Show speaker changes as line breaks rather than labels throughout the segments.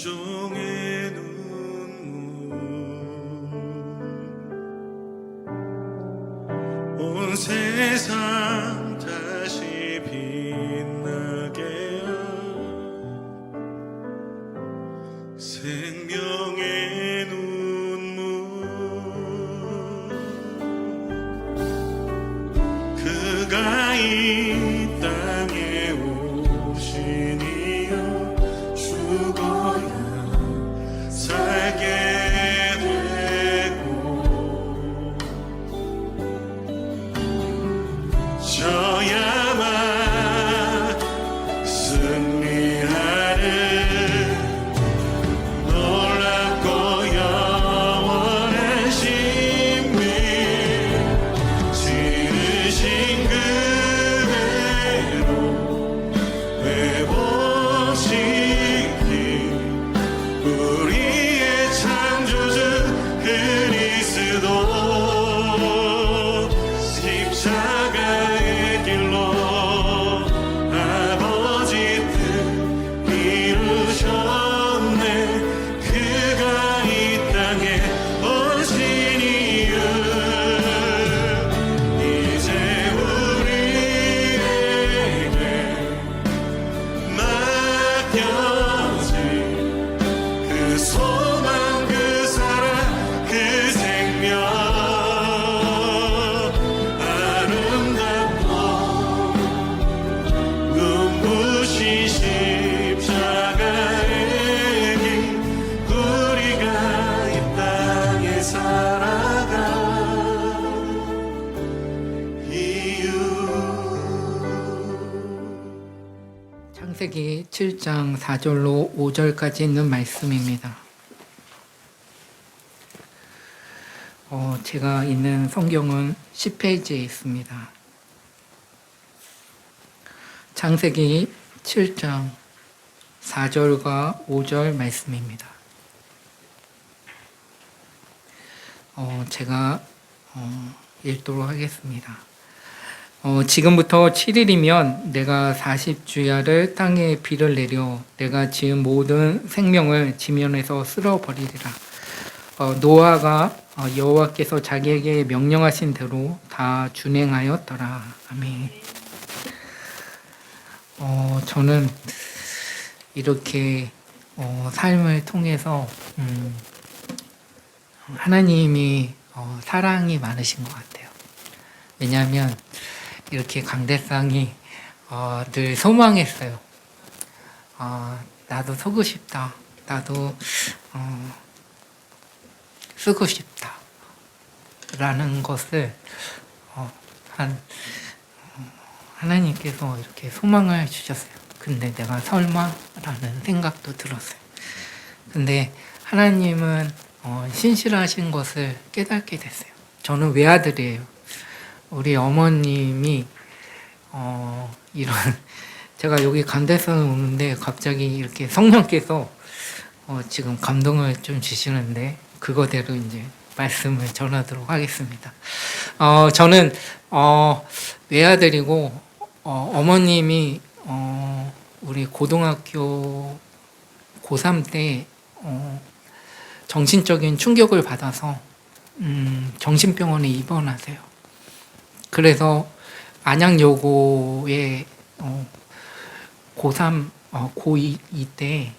순종의 눈물 온 세상 다시 빛나게 하여 생명의 눈물 그가 이 땅에 오신 이유 죽어야 살게 되고 져야만 승리하는 놀랍고 영원한 신비 지으신 그대로 회복시킨 우리의 창조주 그리스도 십자가의 길로 아버지 뜻 이루셨네 그가 이 땅에 오신 이유 이제 우리에게 맡겨진 그 소망 그 사랑 그 생명 아름답고 눈부신 십자가의 길 우리가 이 땅에 살아갈 이유
창세기 7장 4절로 5절까지 있는 말씀입니다. 제가 있는 성경은 10페이지에 있습니다. 창세기 7장 4절과 5절 말씀입니다. 제가 읽도록 하겠습니다. 지금부터 7일이면 내가 40주야를 땅에 비를 내려 내가 지은 모든 생명을 지면에서 쓸어버리리라. 노아가 여호와께서 자기에게 명령하신 대로 다 준행하였더라. 아멘. 저는 이렇게 삶을 통해서 하나님이 사랑이 많으신 것 같아요. 왜냐하면 이렇게 강대상이 늘 소망했어요. 나도 서고 싶다. 나도 쓰고 싶다. 라는 것을 하나님께서 이렇게 소망을 주셨어요. 근데 내가 설마? 라는 생각도 들었어요. 근데 하나님은 신실하신 것을 깨닫게 됐어요. 저는 외아들이에요. 우리 어머님이 이런 제가 여기 간대성에 오는데 갑자기 이렇게 성령께서 지금 감동을 좀 주시는데 그거대로 이제 말씀을 전하도록 하겠습니다. 저는 외아들이고 어머님이 우리 고등학교 고3 때 정신적인 충격을 받아서 정신병원에 입원하세요. 그래서 안양여고에 고3, 고2 때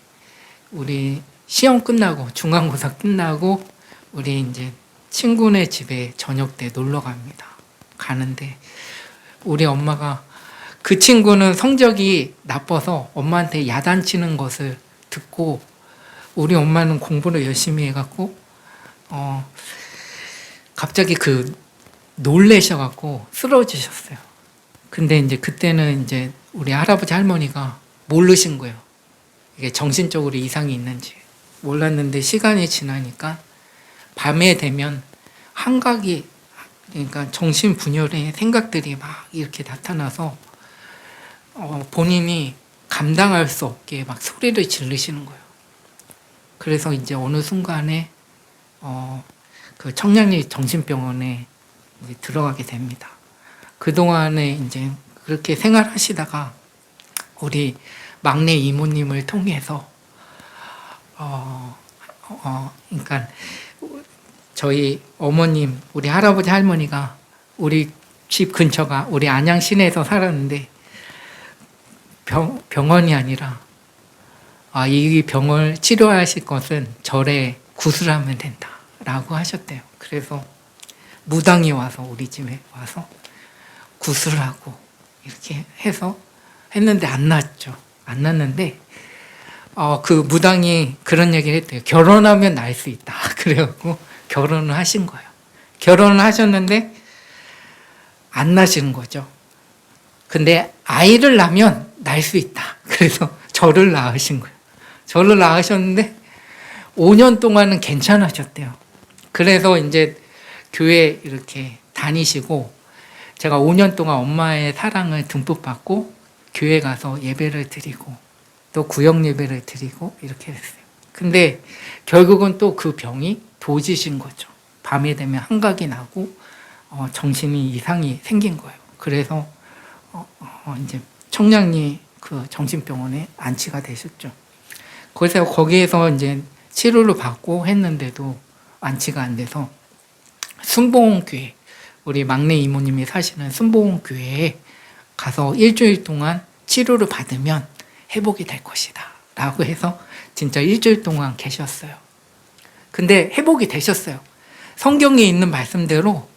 우리 시험 끝나고 중간고사 끝나고 우리 이제 친구네 집에 저녁 때 놀러 갑니다. 가는데 우리 엄마가 그 친구는 성적이 나빠서 엄마한테 야단치는 것을 듣고 우리 엄마는 공부를 열심히 해갖고 갑자기 놀래셔갖고 쓰러지셨어요. 근데 이제 그때는 이제 우리 할아버지 할머니가 모르신 거예요. 이게 정신적으로 이상이 있는지 몰랐는데 시간이 지나니까 밤에 되면 한각이 그러니까 정신분열의 생각들이 막 이렇게 나타나서 본인이 감당할 수 없게 막 소리를 지르시는 거예요. 그래서 이제 어느 순간에 그 청량리 정신병원에 이제 들어가게 됩니다. 그동안에 이제 그렇게 생활하시다가 우리 막내 이모님을 통해서 그러니까 저희 어머님, 우리 할아버지 할머니가 우리 집 근처가 우리 안양 시내에서 살았는데 병원이 아니라 이 병을 치료하실 것은 절에 구슬하면 된다라고 하셨대요. 그래서 무당이 와서 우리 집에 와서 구슬하고 이렇게 해서 했는데 안 났죠. 안 났는데 그 무당이 그런 얘기를 했대요. 결혼하면 날 수 있다. 그래갖고 결혼을 하신 거예요. 결혼을 하셨는데 안 나시는 거죠. 근데 아이를 낳으면 날 수 있다. 그래서 저를 낳으신 거예요. 저를 낳으셨는데 5년 동안은 괜찮으셨대요. 그래서 이제 교회 이렇게 다니시고 제가 5년 동안 엄마의 사랑을 듬뿍 받고 교회 가서 예배를 드리고 또 구역 예배를 드리고 이렇게 됐어요. 근데 결국은 또 그 병이 도지신 거죠. 밤에 되면 한각이 나고 정신이 이상이 생긴 거예요. 그래서 이제 청량리 그 정신병원에 안치가 되셨죠. 그래서 거기에서 이제 치료를 받고 했는데도 안치가 안 돼서 순복음교회, 우리 막내 이모님이 사시는 순복음교회에 가서 일주일 동안 치료를 받으면 회복이 될 것이다 라고 해서 진짜 일주일 동안 계셨어요. 근데 회복이 되셨어요. 성경에 있는 말씀대로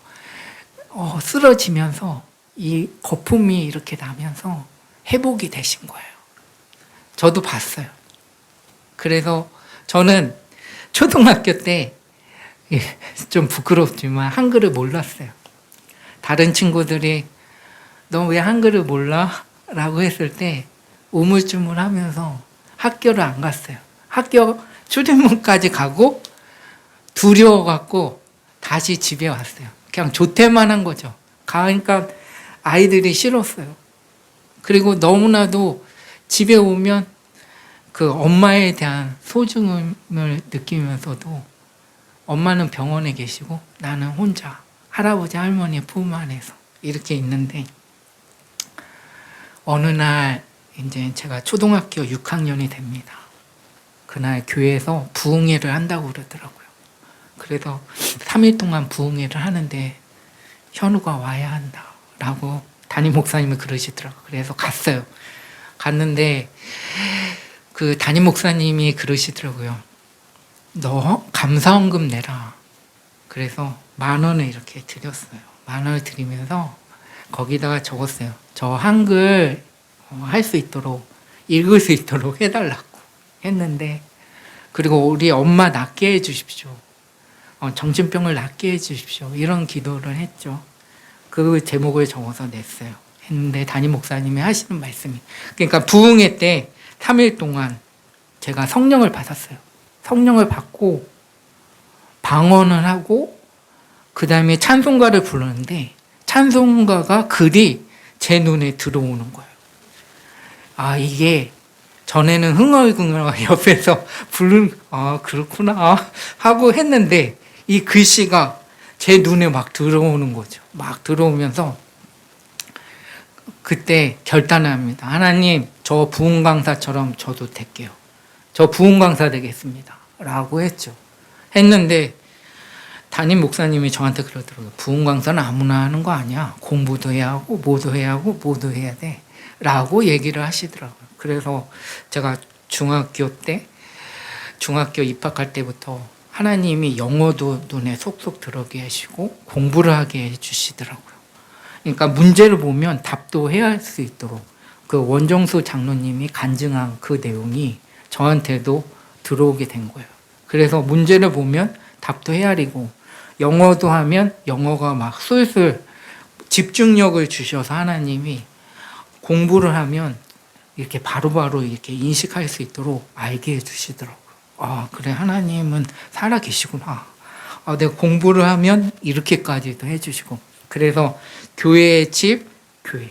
쓰러지면서 이 거품이 이렇게 나면서 회복이 되신 거예요. 저도 봤어요. 그래서 저는 초등학교 때 좀 부끄럽지만 한글을 몰랐어요. 다른 친구들이 너 왜 한글을 몰라? 라고 했을 때 우물쭈물하면서 학교를 안 갔어요. 학교 출입문까지 가고 두려워갖고 다시 집에 왔어요. 그냥 조퇴만 한 거죠. 가니까 아이들이 싫었어요. 그리고 너무나도 집에 오면 그 엄마에 대한 소중함을 느끼면서도 엄마는 병원에 계시고 나는 혼자 할아버지 할머니의 품 안에서 이렇게 있는데 어느 날 이제 제가 초등학교 6학년이 됩니다. 그날 교회에서 부흥회를 한다고 그러더라고요. 그래서 3일 동안 부흥회를 하는데 현우가 와야 한다라고 담임 목사님이 그러시더라고요. 그래서 갔어요. 갔는데 그 담임 목사님이 그러시더라고요. 너 감사원금 내라. 그래서 10,000원을 이렇게 드렸어요. 10,000원을 드리면서 거기다가 적었어요. 저 한글 할 수 있도록 읽을 수 있도록 해달라고 했는데 그리고 우리 엄마 낫게 해주십시오. 정신병을 낫게 해주십시오. 이런 기도를 했죠. 그 제목을 적어서 냈어요. 했는데 담임 목사님이 하시는 말씀이 그러니까 부흥회 때 3일 동안 제가 성령을 받았어요. 성령을 받고 방언을 하고 그 다음에 찬송가를 부르는데 찬송가가 글이 제 눈에 들어오는 거예요. 이게 전에는 흥얼흥얼 옆에서 그렇구나 하고 했는데 이 글씨가 제 눈에 막 들어오는 거죠. 막 들어오면서 그때 결단을 합니다. 하나님, 저 부흥 강사처럼 저도 될게요. 저 부흥 강사 되겠습니다. 라고 했죠. 했는데 담임 목사님이 저한테 그러더라고요. 부흥 강사는 아무나 하는 거 아니야. 공부도 해야 하고 뭐도 해야 하고 뭐도 해야 돼. 라고 얘기를 하시더라고요. 그래서 제가 중학교 입학할 때부터 하나님이 영어도 눈에 속속 들어게 하시고 공부를 하게 해주시더라고요. 그러니까 문제를 보면 답도 해야 할 수 있도록 그 원정수 장로님이 간증한 그 내용이 저한테도 들어오게 된 거예요. 그래서 문제를 보면 답도 헤아리고 영어도 하면 영어가 막 술술 집중력을 주셔서 하나님이 공부를 하면 이렇게 바로바로 이렇게 인식할 수 있도록 알게 해주시더라고요. 그래 하나님은 살아 계시구나. 내가 공부를 하면 이렇게까지도 해주시고 그래서 교회, 집, 교회,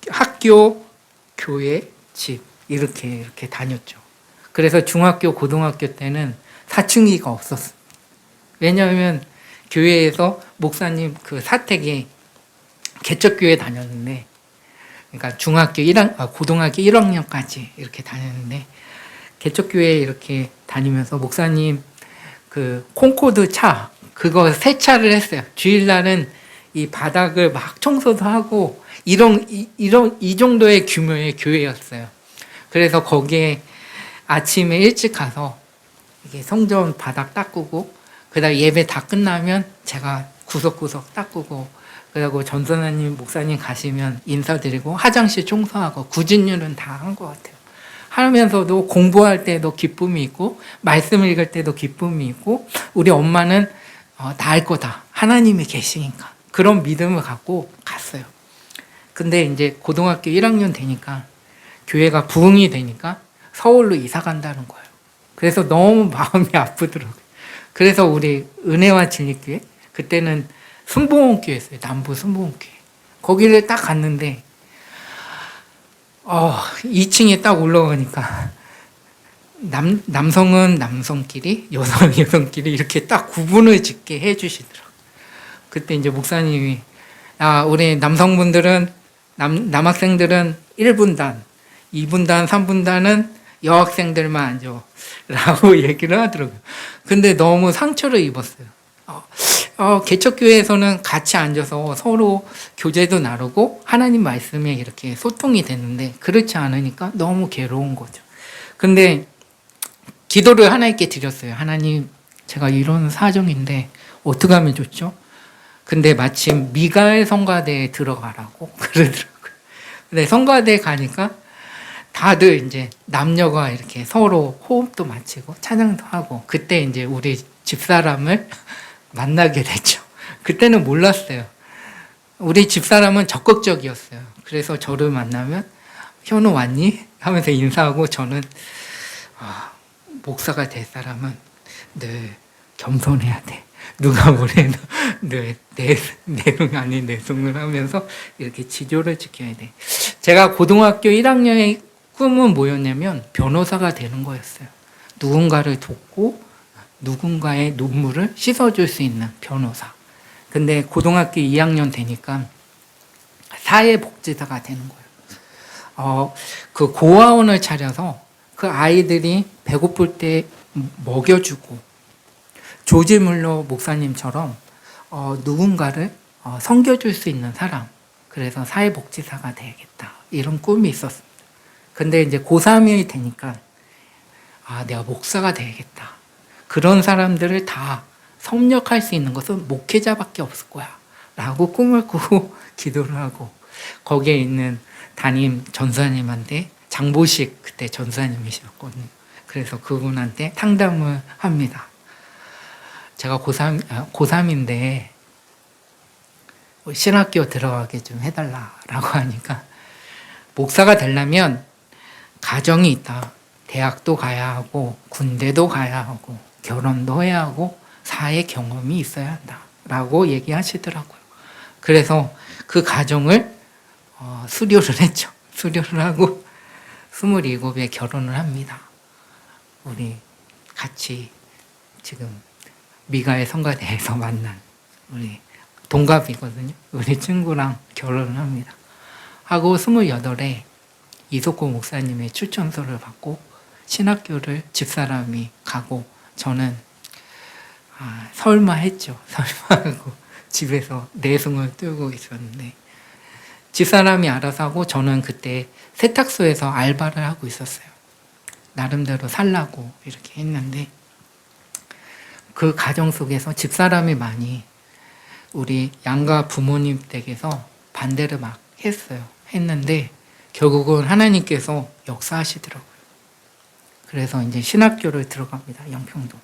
학교, 교회, 집 이렇게 다녔죠. 그래서 중학교, 고등학교 때는 사춘기가 없었어요. 왜냐하면 교회에서 목사님 그 사택에 개척교회 다녔는데 그러니까 고등학교 1학년까지 이렇게 다녔는데 개척교회에 이렇게 다니면서 목사님 그 콩코드 차 그거 세차를 했어요. 주일날은 이 바닥을 막 청소도 하고 이 정도의 규모의 교회였어요. 그래서 거기에 아침에 일찍 가서 이게 성전 바닥 닦고 그다음 예배 다 끝나면 제가 구석구석 닦고 그리고 전선아님 목사님 가시면 인사드리고 화장실 청소하고 구진율은 다 한 것 같아요. 하면서도 공부할 때도 기쁨이 있고 말씀 읽을 때도 기쁨이 있고 우리 엄마는 다 할 거다. 하나님이 계시니까 그런 믿음을 갖고 갔어요. 근데 이제 고등학교 1학년 되니까 교회가 부흥이 되니까 서울로 이사 간다는 거예요. 그래서 너무 마음이 아프더라고요. 그래서 우리 은혜와 진리교회 그때는 승봉원교회였어요. 남부 승봉원교회. 거기를 딱 갔는데 2층에 딱 올라가니까 남성은 남성끼리 여성은 여성끼리 이렇게 딱 구분을 짓게 해주시더라고요. 그때 이제 목사님이 우리 남성분들은 남학생들은 1분단 2분단 3분단은 여학생들만 앉아 라고 얘기를 하더라고요. 근데 너무 상처를 입었어요. 개척교회에서는 같이 앉아서 서로 교제도 나누고 하나님 말씀에 이렇게 소통이 되는데 그렇지 않으니까 너무 괴로운 거죠. 근데 기도를 하나님께 드렸어요. 하나님, 제가 이런 사정인데 어떻게 하면 좋죠? 근데 마침 미가엘 성가대에 들어가라고 그러더라고요. 근데 성가대에 가니까 다들 이제 남녀가 이렇게 서로 호흡도 맞추고 찬양도 하고 그때 이제 우리 집사람을 만나게 됐죠. 그때는 몰랐어요. 우리 집사람은 적극적이었어요. 그래서 저를 만나면 현우 왔니? 하면서 인사하고 저는 목사가 될 사람은 늘 겸손해야 돼. 누가 뭐래도 늘 내숭 아닌 내숭을 하면서 이렇게 지조를 지켜야 돼. 제가 고등학교 1학년의 꿈은 뭐였냐면 변호사가 되는 거였어요. 누군가를 돕고 누군가의 눈물을 씻어줄 수 있는 변호사. 근데 고등학교 2학년 되니까 사회복지사가 되는 거예요. 그 고아원을 차려서 그 아이들이 배고플 때 먹여주고 조지 물러 목사님처럼 누군가를 섬겨줄 수 있는 사람. 그래서 사회복지사가 되겠다. 이런 꿈이 있었습니다. 근데 이제 고3이 되니까 내가 목사가 되겠다. 그런 사람들을 다 섭렵할 수 있는 것은 목회자밖에 없을 거야 라고 꿈을 꾸고 기도를 하고 거기에 있는 담임 전사님한테 장보식 그때 전사님이셨거든요. 그래서 그분한테 상담을 합니다. 제가 고3인데 신학교 들어가게 좀 해달라라고 하니까 목사가 되려면 가정이 있다. 대학도 가야 하고 군대도 가야 하고 결혼도 해야 하고 사회 경험이 있어야 한다 라고 얘기하시더라고요. 그래서 그 가정을 수료를 했죠. 수료를 하고 27에 결혼을 합니다. 우리 같이 지금 미가엘 성가대에서 만난 우리 동갑이거든요. 우리 친구랑 결혼을 합니다. 하고 28에 이석호 목사님의 추천서를 받고 신학교를 집사람이 가고 저는 설마 했죠. 설마 하고 집에서 내숭을 떨고 있었는데 집사람이 알아서 하고 저는 그때 세탁소에서 알바를 하고 있었어요. 나름대로 살라고 이렇게 했는데 그 가정 속에서 집사람이 많이 우리 양가 부모님 댁에서 반대를 막 했는데 결국은 하나님께서 역사하시더라고요. 그래서 이제 신학교를 들어갑니다. 영평동.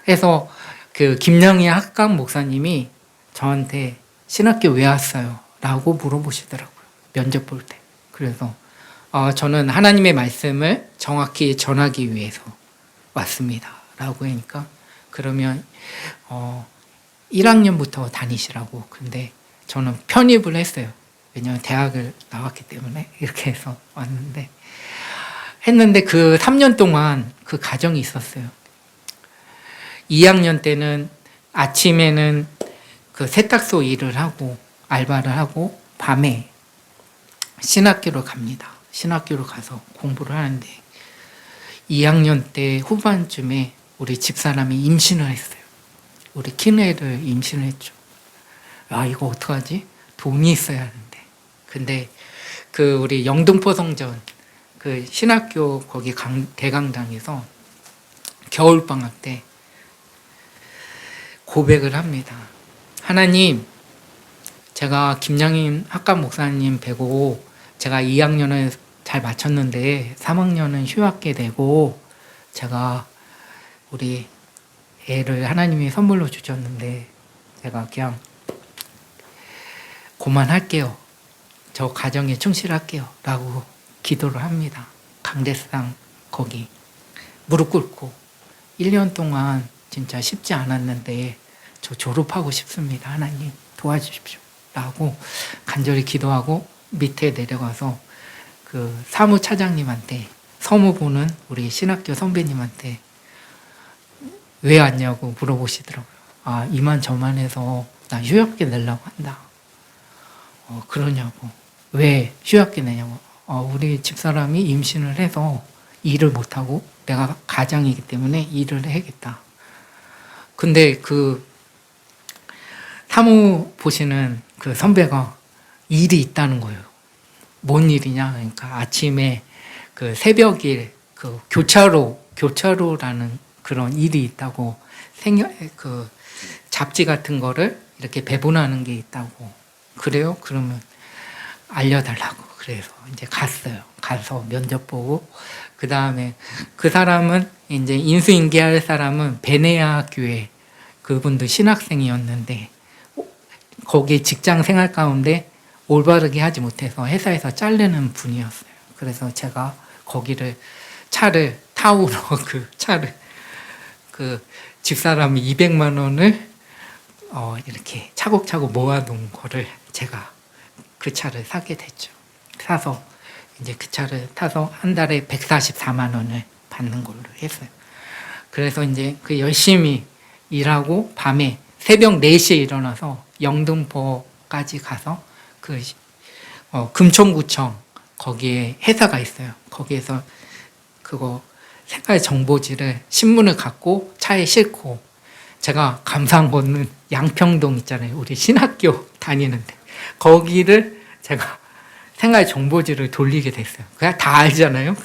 그래서 그 김영희 학강 목사님이 저한테 신학교 왜 왔어요? 라고 물어보시더라고요. 면접 볼 때. 그래서 저는 하나님의 말씀을 정확히 전하기 위해서 왔습니다. 라고 하니까 그러면 1학년부터 다니시라고. 근데 저는 편입을 했어요. 왜냐하면 대학을 나왔기 때문에 이렇게 해서 했는데 그 3년 동안 그 과정이 있었어요. 2학년 때는 아침에는 그 세탁소 일을 하고 알바를 하고 밤에 신학교로 갑니다. 신학교로 가서 공부를 하는데 2학년 때 후반쯤에 우리 집사람이 임신을 했어요. 우리 큰애를 임신을 했죠. 아, 이거 어떡하지? 돈이 있어야 하는데. 근데 그 우리 영등포 성전 그 신학교 거기 대강당에서 겨울방학 때 고백을 합니다. 하나님, 제가 김양임 학감 목사님 뵈고 제가 2학년을 잘 마쳤는데 3학년은 휴학게 되고 제가 우리 애를 하나님이 선물로 주셨는데 제가 그냥 그만할게요. 저 가정에 충실할게요. 라고 기도를 합니다. 강대상 거기 무릎 꿇고 1년 동안 진짜 쉽지 않았는데 저 졸업하고 싶습니다. 하나님 도와주십시오. 라고 간절히 기도하고 밑에 내려가서 그 사무차장님한테 서무보는 우리 신학교 선배님한테 왜 왔냐고 물어보시더라고요. 아, 이만저만해서 나 휴학계 내려고 한다. 그러냐고. 왜 휴학계 내냐고. 우리 집사람이 임신을 해서 일을 못하고 내가 가장이기 때문에 일을 해야겠다. 근데 그 사무 보시는 그 선배가 일이 있다는 거예요. 뭔 일이냐? 그러니까 아침에 그 새벽일 그 교차로라는 그런 일이 있다고 그 잡지 같은 거를 이렇게 배분하는 게 있다고. 그래요? 그러면 알려달라고. 그래서 이제 갔어요. 가서 면접 보고 그 다음에 그 사람은 이제 인수인계할 사람은 베네아 교회 그분도 신학생이었는데 거기 직장 생활 가운데 올바르게 하지 못해서 회사에서 자르는 분이었어요. 그래서 제가 거기를 차를 타오로 그 차를 그 집사람이 200만 원을 이렇게 차곡차곡 모아놓은 거를 제가 그 차를 사게 됐죠. 사서 이제 그 차를 타서 한 달에 144만 원을 받는 걸로 했어요. 그래서 이제 그 열심히 일하고 밤에 새벽 4시에 일어나서 영등포까지 가서 그 금천구청 거기에 회사가 있어요. 거기에서 그거 생활 정보지를 신문을 갖고 차에 싣고 제가 감사한 거는 양평동 있잖아요. 우리 신학교 다니는데 거기를 제가 생활 정보지를 돌리게 됐어요. 그냥 다 알잖아요.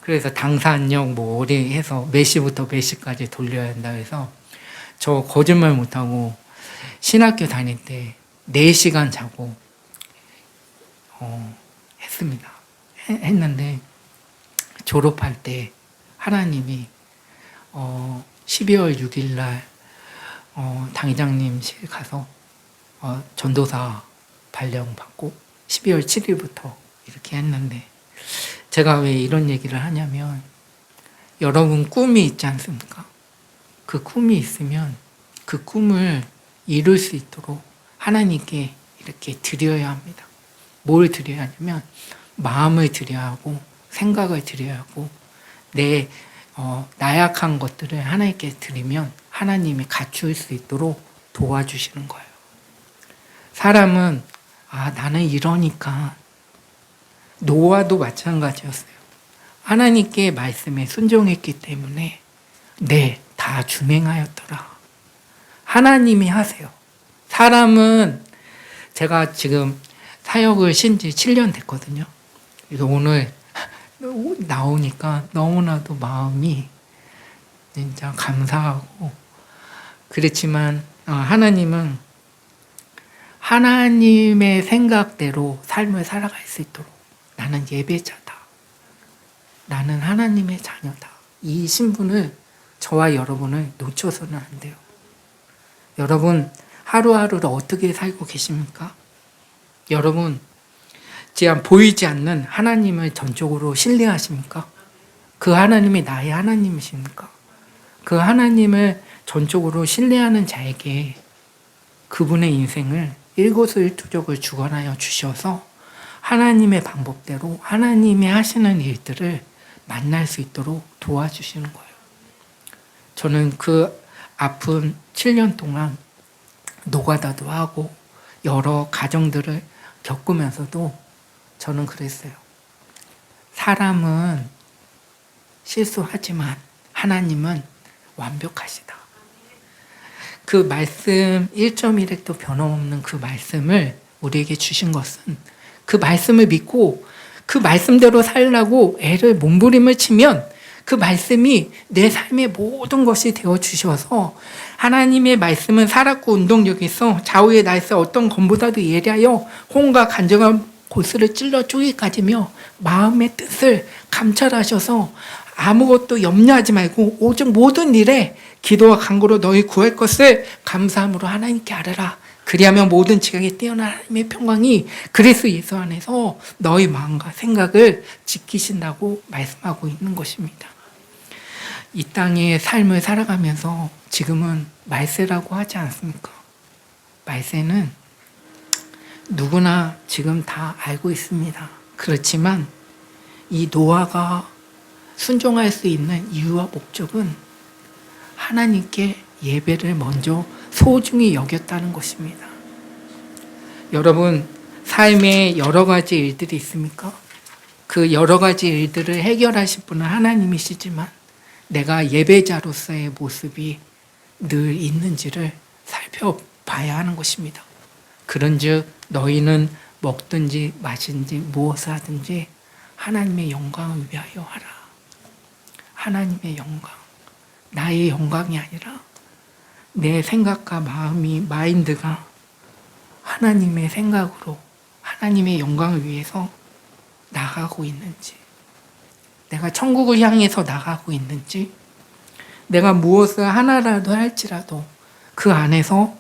그래서 당산역 뭐 어디 해서 몇 시부터 몇 시까지 돌려야 한다 해서 저 거짓말 못하고 신학교 다닐 때 4시간 자고 했습니다. 했는데 졸업할 때 하나님이 12월 6일 날 당회장님실 가서 전도사 발령 받고 12월 7일부터 이렇게 했는데 제가 왜 이런 얘기를 하냐면 여러분 꿈이 있지 않습니까? 그 꿈이 있으면 그 꿈을 이룰 수 있도록 하나님께 이렇게 드려야 합니다. 뭘 드려야 하냐면 마음을 드려야 하고 생각을 드려야 하고 내 나약한 것들을 하나님께 드리면 하나님이 갖출 수 있도록 도와주시는 거예요. 사람은 나는 이러니까 노아도 마찬가지였어요. 하나님께 말씀에 순종했기 때문에 다 준행하였더라. 하나님이 하세요. 사람은 제가 지금 사역을 신지 7년 됐거든요. 그래서 오늘 나오니까 너무나도 마음이 진짜 감사하고 그렇지만 하나님은 하나님의 생각대로 삶을 살아갈 수 있도록 나는 예배자다. 나는 하나님의 자녀다. 이 신분을 저와 여러분을 놓쳐서는 안 돼요. 여러분 하루하루를 어떻게 살고 계십니까? 여러분 지금 보이지 않는 하나님을 전적으로 신뢰하십니까? 그 하나님이 나의 하나님이십니까? 그 하나님을 전적으로 신뢰하는 자에게 그분의 인생을 일거수일투족을 주관하여 주셔서 하나님의 방법대로 하나님이 하시는 일들을 만날 수 있도록 도와주시는 거예요. 저는 그 아픈 7년 동안 노가다도 하고 여러 가정들을 겪으면서도 저는 그랬어요. 사람은 실수하지만 하나님은 완벽하시다. 그 말씀 1.1획도 변함없는 그 말씀을 우리에게 주신 것은 그 말씀을 믿고 그 말씀대로 살라고 애를 몸부림을 치면 그 말씀이 내 삶의 모든 것이 되어주셔서 하나님의 말씀은 살았고 운동력이 있어 좌우의 날씨 어떤 검보다도 예리하여 혼과 간절한 골수를 찔러 쪼개까지며 마음의 뜻을 감찰하셔서 아무것도 염려하지 말고 오직 모든 일에 기도와 간구로 너희 구할 것을 감사함으로 하나님께 아뢰라. 그리하면 모든 지각에 뛰어난 하나님의 평강이 그리스도 예수 안에서 너희 마음과 생각을 지키신다고 말씀하고 있는 것입니다. 이 땅의 삶을 살아가면서 지금은 말세라고 하지 않습니까? 말세는 누구나 지금 다 알고 있습니다. 그렇지만 이 노아가 순종할 수 있는 이유와 목적은 하나님께 예배를 먼저 소중히 여겼다는 것입니다. 여러분, 삶에 여러 가지 일들이 있습니까? 그 여러 가지 일들을 해결하실 분은 하나님이시지만 내가 예배자로서의 모습이 늘 있는지를 살펴봐야 하는 것입니다. 그런즉 너희는 먹든지 마시든지 무엇을 하든지 하나님의 영광을 위하여 하라. 하나님의 영광, 나의 영광이 아니라 내 생각과 마음이 마인드가 하나님의 생각으로 하나님의 영광을 위해서 나가고 있는지, 내가 천국을 향해서 나가고 있는지, 내가 무엇을 하나라도 할지라도 그 안에서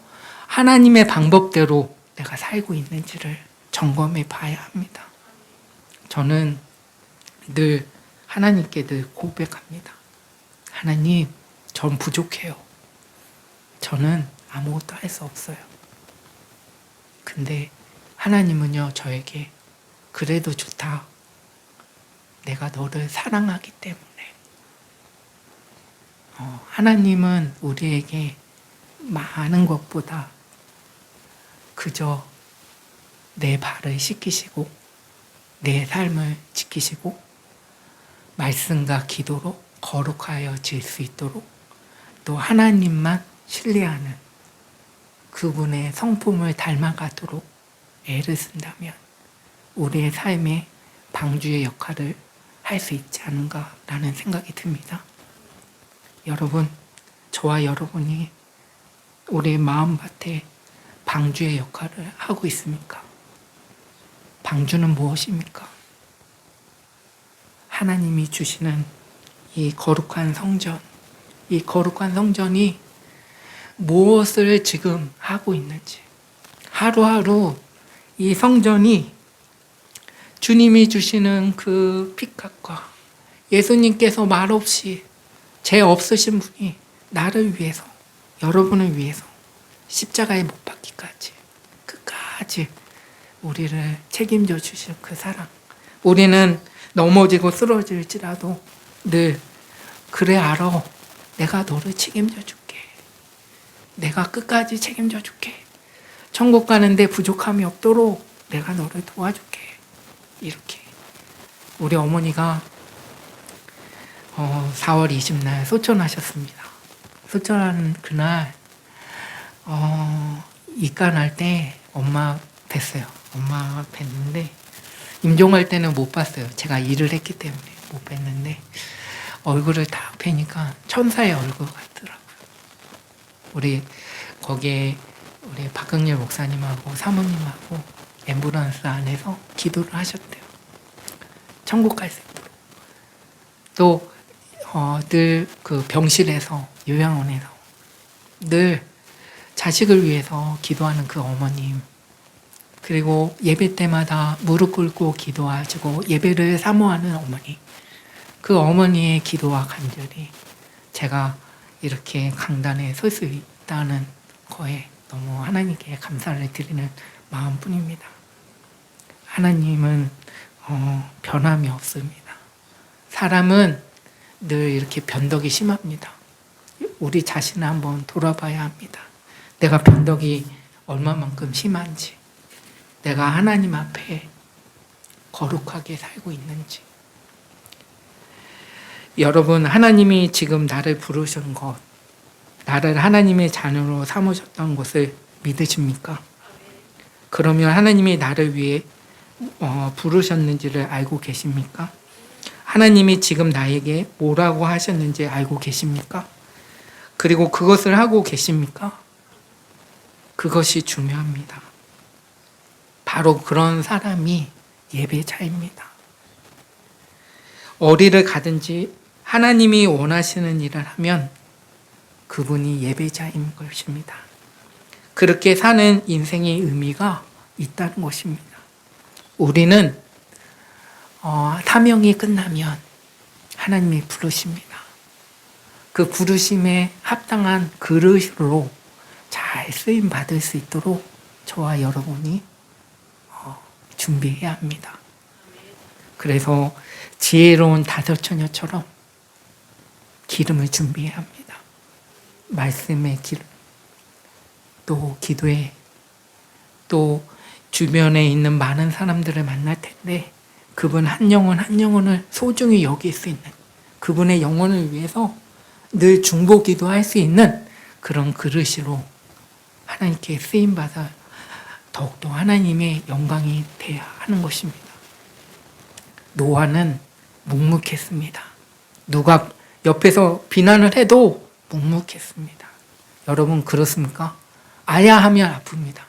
하나님의 방법대로 내가 살고 있는지를 점검해 봐야 합니다. 저는 늘 하나님께 늘 고백합니다. 하나님, 전 부족해요. 저는 아무것도 할 수 없어요. 근데 하나님은요, 저에게 그래도 좋다. 내가 너를 사랑하기 때문에. 하나님은 우리에게 많은 것보다 그저 내 발을 씻기시고 내 삶을 지키시고 말씀과 기도로 거룩하여질 수 있도록 또 하나님만 신뢰하는 그분의 성품을 닮아가도록 애를 쓴다면 우리의 삶에 방주의 역할을 할 수 있지 않은가라는 생각이 듭니다. 여러분, 저와 여러분이 우리의 마음밭에 방주의 역할을 하고 있습니까? 방주는 무엇입니까? 하나님이 주시는 이 거룩한 성전, 이 거룩한 성전이 무엇을 지금 하고 있는지, 하루하루 이 성전이 주님이 주시는 그 핏값과 예수님께서 말없이 죄 없으신 분이 나를 위해서, 여러분을 위해서 십자가에 못 박기까지 끝까지 우리를 책임져 주실 그 사랑. 우리는 넘어지고 쓰러질지라도 늘 그래 알아. 내가 너를 책임져 줄게. 내가 끝까지 책임져 줄게. 천국 가는데 부족함이 없도록 내가 너를 도와줄게. 이렇게 우리 어머니가 4월 20날 소천하셨습니다. 소천하는 그날 입간할 때 엄마 뵀어요. 엄마 뵀는데 임종할 때는 못 봤어요. 제가 일을 했기 때문에 못 뵀는데 얼굴을 딱 뵈니까 천사의 얼굴 같더라고요. 우리 거기에 우리 박흥렬 목사님하고 사모님하고 앰뷸런스 안에서 기도를 하셨대요. 천국 갈 수 있도록. 또 늘 그 병실에서 요양원에서 늘 자식을 위해서 기도하는 그 어머님, 그리고 예배 때마다 무릎 꿇고 기도하시고 예배를 사모하는 어머니, 그 어머니의 기도와 간절히 제가 이렇게 강단에 설 수 있다는 거에 너무 하나님께 감사를 드리는 마음뿐입니다. 하나님은 변함이 없습니다. 사람은 늘 이렇게 변덕이 심합니다. 우리 자신을 한번 돌아봐야 합니다. 내가 변덕이 얼마만큼 심한지, 내가 하나님 앞에 거룩하게 살고 있는지. 여러분, 하나님이 지금 나를 부르신 것, 나를 하나님의 자녀로 삼으셨던 것을 믿으십니까? 그러면 하나님이 나를 위해 부르셨는지를 알고 계십니까? 하나님이 지금 나에게 뭐라고 하셨는지 알고 계십니까? 그리고 그것을 하고 계십니까? 그것이 중요합니다. 바로 그런 사람이 예배자입니다. 어디를 가든지 하나님이 원하시는 일을 하면 그분이 예배자인 것입니다. 그렇게 사는 인생의 의미가 있다는 것입니다. 우리는 사명이 끝나면 하나님이 부르십니다. 그 부르심에 합당한 그릇으로 잘 쓰임 받을 수 있도록 저와 여러분이 준비해야 합니다. 그래서 지혜로운 다섯 처녀처럼 기름을 준비해야 합니다. 말씀의 기름, 또 기도에, 또 주변에 있는 많은 사람들을 만날 텐데 그분 한 영혼 한 영혼을 소중히 여길 수 있는, 그분의 영혼을 위해서 늘 중보기도 할 수 있는 그런 그릇으로 하나님께 쓰임받아 더욱더 하나님의 영광이 돼야 하는 것입니다. 노아는 묵묵했습니다. 누가 옆에서 비난을 해도 묵묵했습니다. 여러분 그렇습니까? 아야 하면 아픕니다.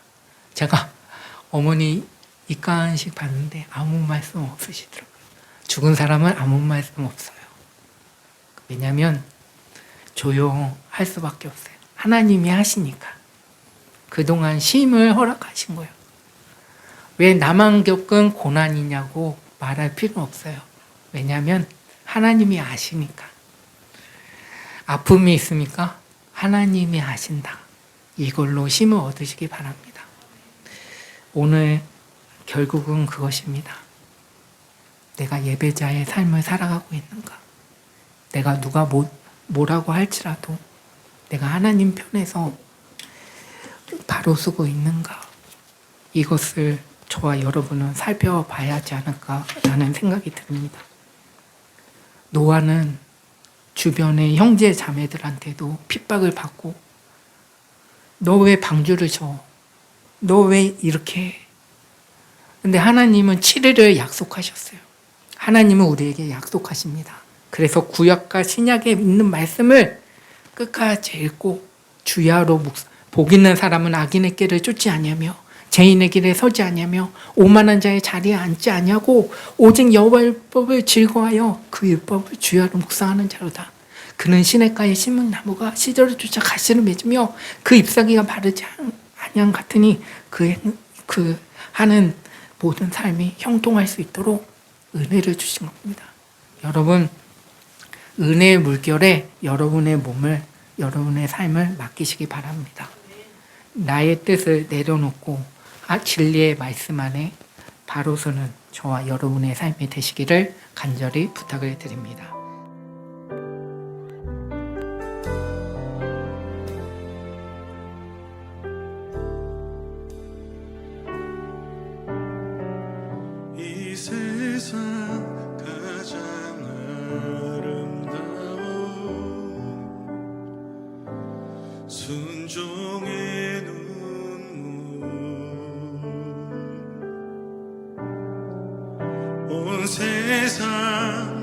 제가 어머니 입간식 봤는데 아무 말씀 없으시더라고요. 죽은 사람은 아무 말씀 없어요. 왜냐하면 조용할 수밖에 없어요. 하나님이 하시니까. 그동안 쉼을 허락하신 거예요. 왜 나만 겪은 고난이냐고 말할 필요는 없어요. 왜냐하면 하나님이 아시니까. 아픔이 있습니까? 하나님이 아신다. 이걸로 쉼을 얻으시기 바랍니다. 오늘 결국은 그것입니다. 내가 예배자의 삶을 살아가고 있는가? 내가 누가 뭐라고 할지라도 내가 하나님 편에서 바로 서고 있는가? 이것을 저와 여러분은 살펴봐야 하지 않을까라는 생각이 듭니다. 노아는 주변의 형제 자매들한테도 핍박을 받고 너 왜 방주를 쳐? 너 왜 이렇게 해? 근데 하나님은 7일을 약속하셨어요. 하나님은 우리에게 약속하십니다. 그래서 구약과 신약에 있는 말씀을 끝까지 읽고 주야로 복 있는 사람은 악인의 길을 쫓지 아니하며 죄인의 길에 서지 아니하며 오만한 자의 자리에 앉지 아니하고 오직 여호와의 율법을 즐거워하여 그 율법을 주야로 묵상하는 자로다. 그는 시냇가에 심은 나무가 시절을 쫓아 가시를 맺으며 그 잎사귀가 마르지 아니함 같으니 그 하는 모든 삶이 형통할 수 있도록 은혜를 주신 겁니다. 여러분, 은혜의 물결에 여러분의 몸을, 여러분의 삶을 맡기시기 바랍니다. 나의 뜻을 내려놓고 진리의 말씀 안에 바로 서는 저와 여러분의 삶이 되시기를 간절히 부탁을 드립니다.
이 세상 가장 아름다운 순종의 눈물 온 세상